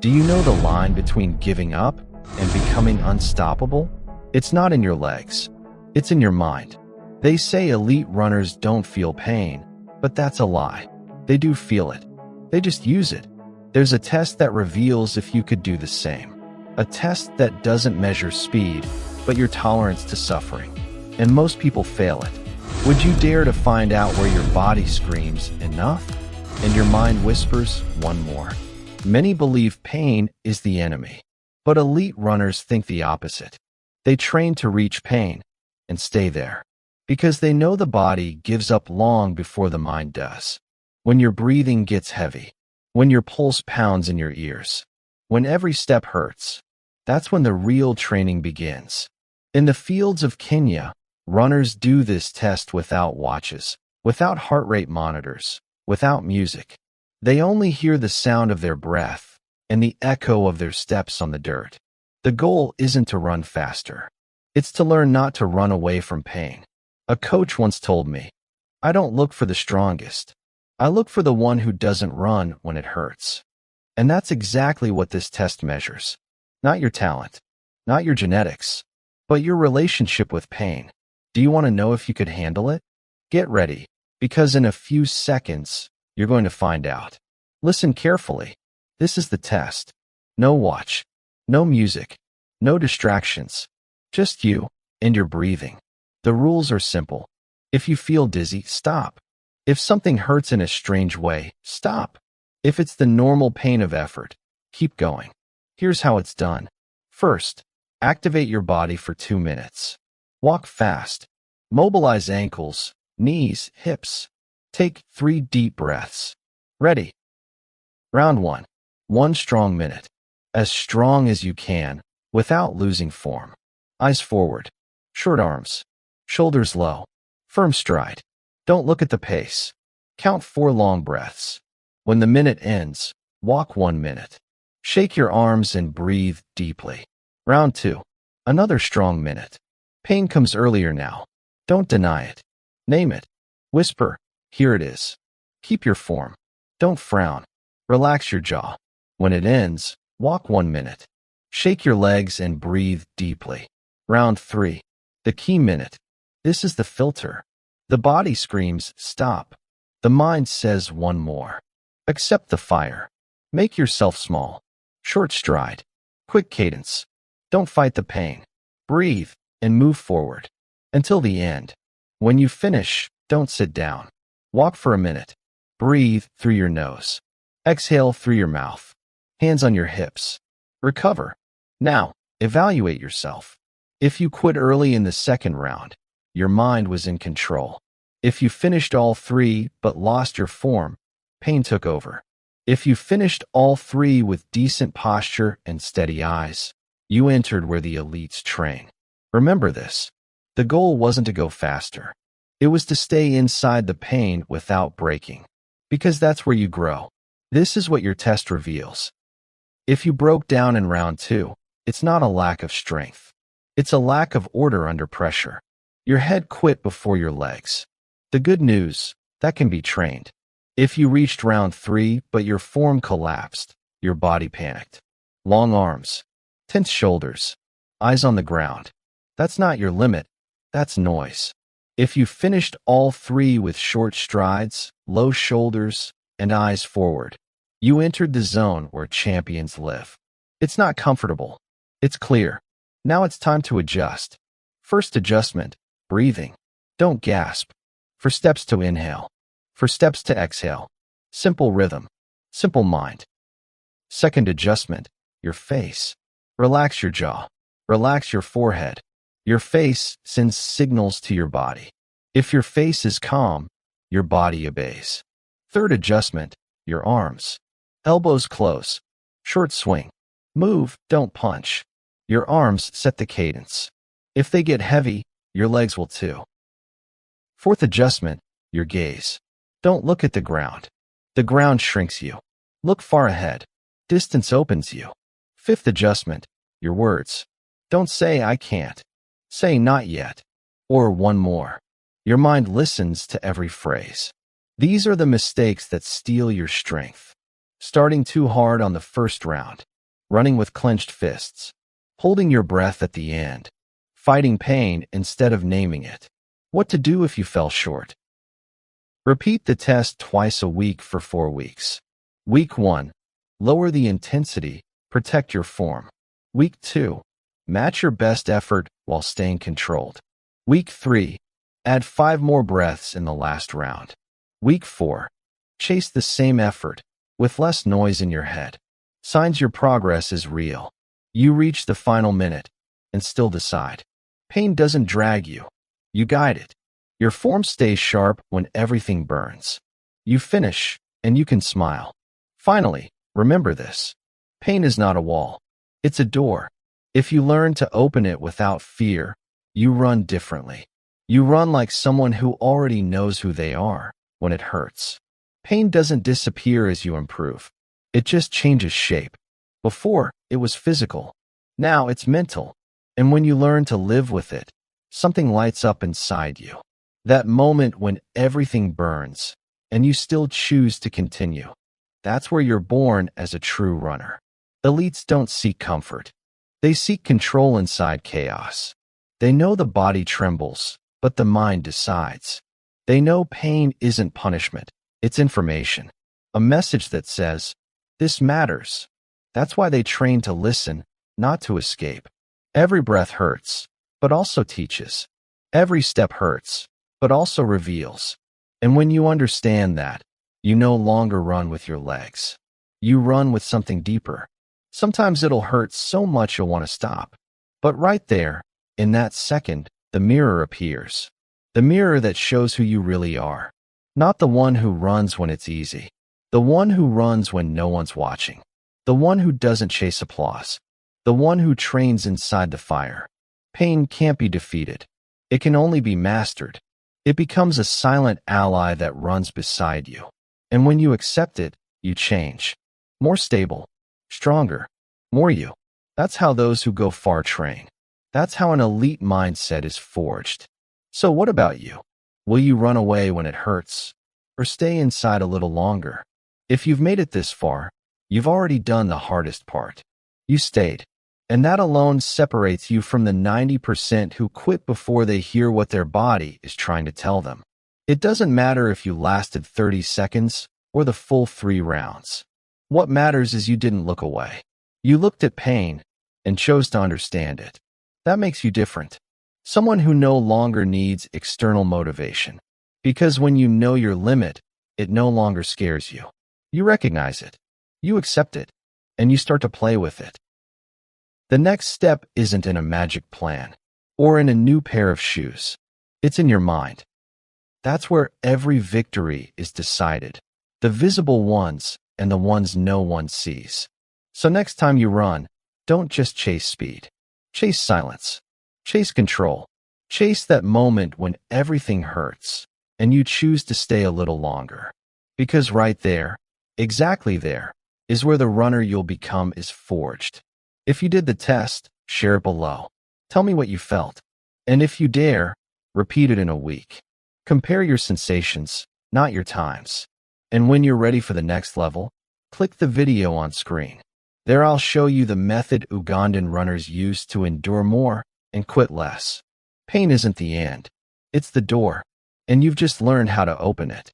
Do you know the line between giving up and becoming unstoppable? It's not in your legs. It's in your mind. They say elite runners don't feel pain, but that's a lie. They do feel it. They just use it. There's a test that reveals if you could do the same. A test that doesn't measure speed, but your tolerance to suffering. And most people fail it. Would you dare to find out where your body screams, enough? And your mind whispers, one more? Many believe pain is the enemy, but elite runners think the opposite. They train to reach pain and stay there because they know the body gives up long before the mind does. When your breathing gets heavy, when your pulse pounds in your ears, when every step hurts, that's when the real training begins. In the fields of Kenya, runners do this test without watches, without heart rate monitors, without music. They only hear the sound of their breath and the echo of their steps on the dirt. The goal isn't to run faster. It's to learn not to run away from pain. A coach once told me, I don't look for the strongest. I look for the one who doesn't run when it hurts. And that's exactly what this test measures. Not your talent, not your genetics, but your relationship with pain. Do you want to know if you could handle it? Get ready, because in a few seconds, you're going to find out. Listen carefully. This is the test. No watch, no music, no distractions. Just you and your breathing. The rules are simple. If you feel dizzy, stop. If something hurts in a strange way, stop. If it's the normal pain of effort, keep going. Here's how it's done. First, activate your body for 2 minutes. Walk fast. Mobilize ankles, knees, hips. Take 3 deep breaths. Ready. Round 1. 1 strong minute. As strong as you can, without losing form. Eyes forward. Short arms. Shoulders low. Firm stride. Don't look at the pace. Count 4 long breaths. When the minute ends, walk 1 minute. Shake your arms and breathe deeply. Round 2. Another strong minute. Pain comes earlier now. Don't deny it. Name it. Whisper, here it is. Keep your form. Don't frown. Relax your jaw. When it ends, walk 1 minute. Shake your legs and breathe deeply. Round 3. The key minute. This is the filter. The body screams, stop. The mind says one more. Accept the fire. Make yourself small. Short stride. Quick cadence. Don't fight the pain. Breathe and move forward. Until the end. When you finish, don't sit down. Walk for a minute. Breathe through your nose. Exhale through your mouth. Hands on your hips. Recover. Now, evaluate yourself. If you quit early in the second round, your mind was in control. If you finished all 3 but lost your form, pain took over. If you finished all 3 with decent posture and steady eyes, you entered where the elites train. Remember this. The goal wasn't to go faster. It was to stay inside the pain without breaking. Because that's where you grow. This is what your test reveals. If you broke down in round 2, it's not a lack of strength. It's a lack of order under pressure. Your head quit before your legs. The good news, that can be trained. If you reached round 3 but your form collapsed, your body panicked. Long arms, tense shoulders, eyes on the ground. That's not your limit, that's noise. If you finished all 3 with short strides, low shoulders, and eyes forward, you entered the zone where champions live. It's not comfortable. It's clear. Now it's time to adjust. First adjustment, breathing. Don't gasp. For steps to inhale. For steps to exhale. Simple rhythm. Simple mind. Second adjustment, your face. Relax your jaw. Relax your forehead. Your face sends signals to your body. If your face is calm, your body obeys. Third adjustment, your arms. Elbows close. Short swing. Move, don't punch. Your arms set the cadence. If they get heavy, your legs will too. Fourth adjustment, your gaze. Don't look at the ground. The ground shrinks you. Look far ahead. Distance opens you. Fifth adjustment, your words. Don't say I can't. Say not yet. Or one more. Your mind listens to every phrase. These are the mistakes that steal your strength. Starting too hard on the first round. running with clenched fists, holding your breath at the end, fighting pain instead of naming it. What to do if you fell short? Repeat the test twice a week for 4 weeks. Week 1, lower the intensity, protect your form. Week 2, match your best effort while staying controlled. Week 3, add 5 more breaths in the last round. Week 4, chase the same effort with less noise in your head. Signs your progress is real. You reach the final minute and still decide. Pain doesn't drag you. You guide it. Your form stays sharp when everything burns. You finish and you can smile. Finally, remember this. Pain is not a wall. It's a door. If you learn to open it without fear, you run differently. You run like someone who already knows who they are when it hurts. Pain doesn't disappear as you improve. It just changes shape. Before, it was physical. Now it's mental. And when you learn to live with it, something lights up inside you. That moment when everything burns and you still choose to continue. That's where you're born as a true runner. Elites don't seek comfort. They seek control inside chaos. They know the body trembles, but the mind decides. They know pain isn't punishment. It's information. A message that says, this matters. That's why they train to listen, not to escape. Every breath hurts, but also teaches. Every step hurts, but also reveals. And when you understand that, you no longer run with your legs. You run with something deeper. Sometimes it'll hurt so much you'll want to stop. But right there, in that second, the mirror appears. The mirror that shows who you really are. Not the one who runs when it's easy. The one who runs when no one's watching. The one who doesn't chase applause. The one who trains inside the fire. Pain can't be defeated. It can only be mastered. It becomes a silent ally that runs beside you. And when you accept it, you change. More stable, stronger, more you. That's how those who go far train. That's how an elite mindset is forged. So what about you? Will you run away when it hurts? Or stay inside a little longer? If you've made it this far, you've already done the hardest part. You stayed. And that alone separates you from the 90% who quit before they hear what their body is trying to tell them. It doesn't matter if you lasted 30 seconds or the full 3 rounds. What matters is you didn't look away. You looked at pain and chose to understand it. That makes you different. Someone who no longer needs external motivation. Because when you know your limit, it no longer scares you. You recognize it. You accept it. And you start to play with it. The next step isn't in a magic plan or in a new pair of shoes. It's in your mind. That's where every victory is decided. The visible ones and the ones no one sees. So next time you run, don't just chase speed. Chase silence. Chase control. Chase that moment when everything hurts and you choose to stay a little longer. Because right there, exactly there, is where the runner you'll become is forged. If you did the test, share it below. Tell me what you felt. And if you dare, repeat it in a week. Compare your sensations, not your times. And when you're ready for the next level, click the video on screen. There I'll show you the method Ugandan runners use to endure more and quit less. Pain isn't the end. It's the door. And you've just learned how to open it.